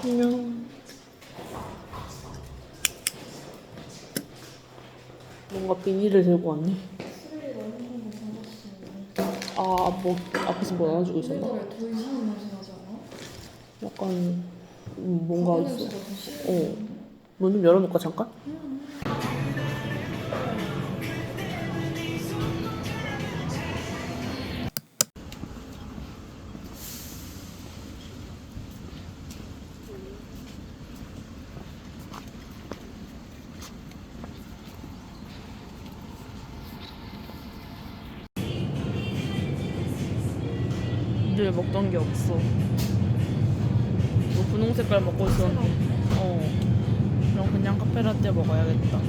안녕. 뭔가 비닐을 들고 왔네. 아, 뭐 앞에서 뭐 나눠주고 있었나? 왜 더 이상한 냄새 나지 않아? 약간 뭔가 가구 있어. 냄새가 더 심해. 문 좀 열어놓을까 잠깐? 늘 먹던 게 없어. 뭐 분홍 색깔 먹고 있었는데. 그럼 그냥 카페라떼 먹어야겠다.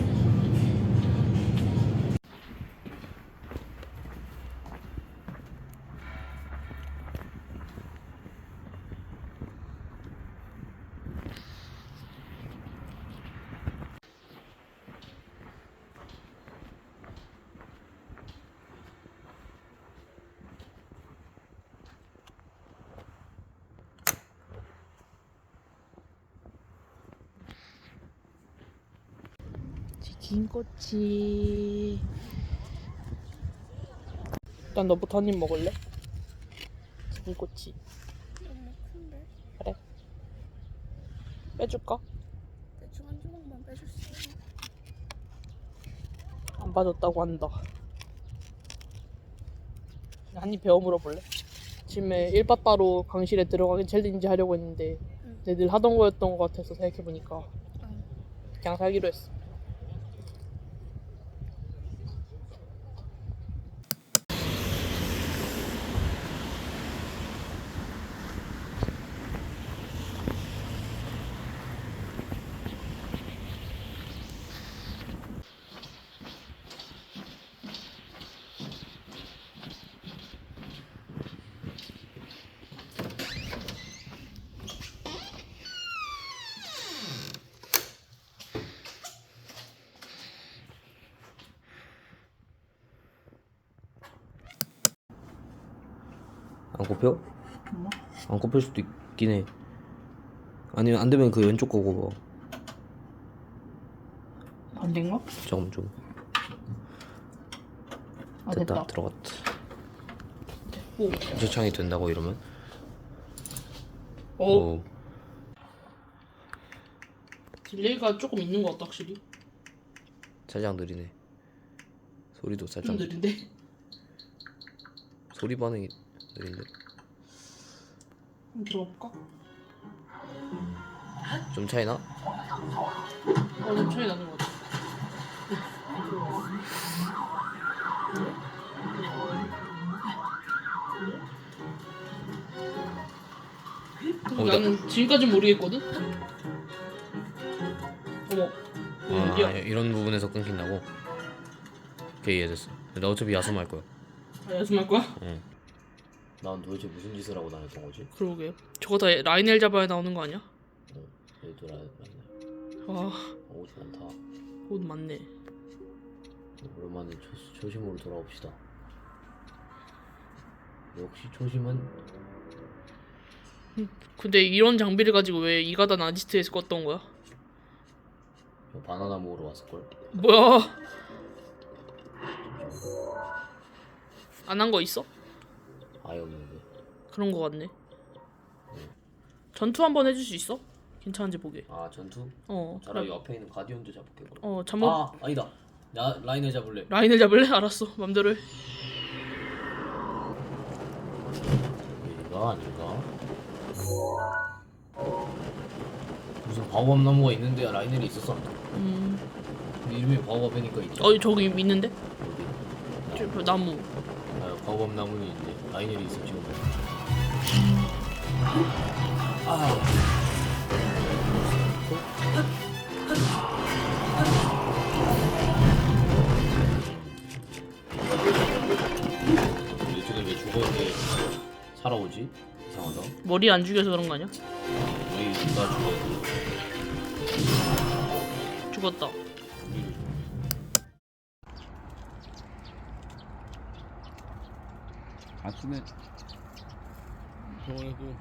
긴 꼬치. 일단 너부터 한 입 먹을래? 긴 꼬치. 너무 큰데? 그래. 빼줄까? 대충 한 조각만 빼줄 수 있어? 안 봐줬다고 한다. 한 입 베어 물어볼래? 아침에 일빠빠로 강실에 들어가기 챌린지 하려고 했는데 늘 하던 거였던 것 같아서 생각해보니까 그냥 살기로 했어. 안 꼽혀? 안 꼽힐 수도 있긴 해. 아니면 안 되면 그 왼쪽 거고 뭐. 반대인가? 잠깐만 좀. 아, 됐다. 됐다. 들어갔다. 오. 저창이 된다고 이러면? 어. 딜레이가 조금 있는 것 같다 확실히. 살짝 느리네. 소리도 살짝. 좀 느린데? 소리 반응이 느린데. 한번 들어볼까? 좀 차이나? 좀 차이 나는 것 같아. 나는 지금까지 모르겠거든? 어머. 아, 이런 부분에서 끊긴다고? 오케이, 이해됐어. 나 어차피 야숨할 거야. 아, 연습할 거야? 응. 난 도대체 무슨 짓을 하고 다녔던 거지? 그러게. 저거 다 라인엘 잡아야 나오는 거 아니야? 얘들아, 아, 옷이 많다. 옷 많네. 오랜만에 초심으로 돌아옵시다. 역시 초심은 근데 이런 장비를 가지고 왜 이가단 아지트에서 껐던 거야? 바나나 먹으러 왔을걸? 뭐야? 안 한 거 있어? 아예 없는데. 그런 거 같네. 전투 한번 해줄 수 있어? 괜찮은지 보게. 아, 전투? 어. 차라리 옆에 있는 가디언즈 잡을게. 그럼. 잠옷. 아, 아니다. 나 라인을 잡을래. 라인을 잡을래? 알았어. 맘대로 해. 이거 아닌가? 무슨 바오밥 나무가 있는데 라이넬이 있었어. 근데 이름이 바오밥이니까 있지. 저기 있는데? 어디? 저 나무. 아, 바오밥 나무는 있는데 라이넬이 있어 지금. 아. 얘들은 왜 죽었는데 살아오지? 이상하다. 머리 안 죽여서 그런 거 아니야? 우리 누가 죽었는데 죽었다. 우리를 아침에 병원에도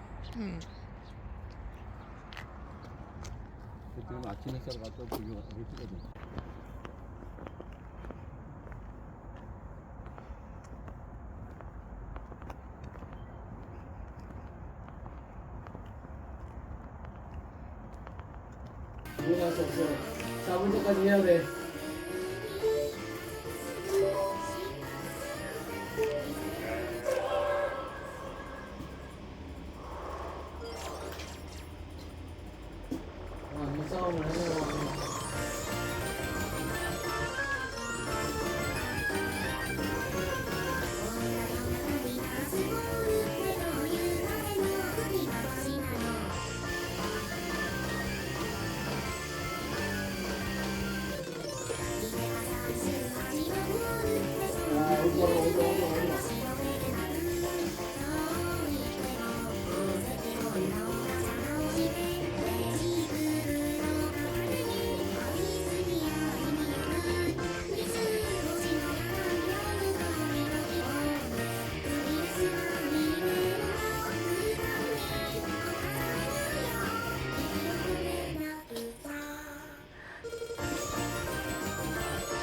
지금 아침 햇살 갔다 불려 물 뜨거든. 일어날 수 없어. 잡을 때까지 해야 돼. 이 싸움을 해내려고 하는 거.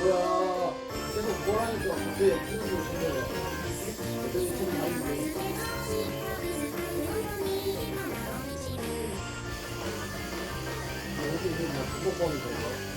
뭐야, 계속 뭐라니까 갑자기 무슨 소리 신내가. 어차피 손이 많이 들어. 어떻게 지금 막 부족하는 건가?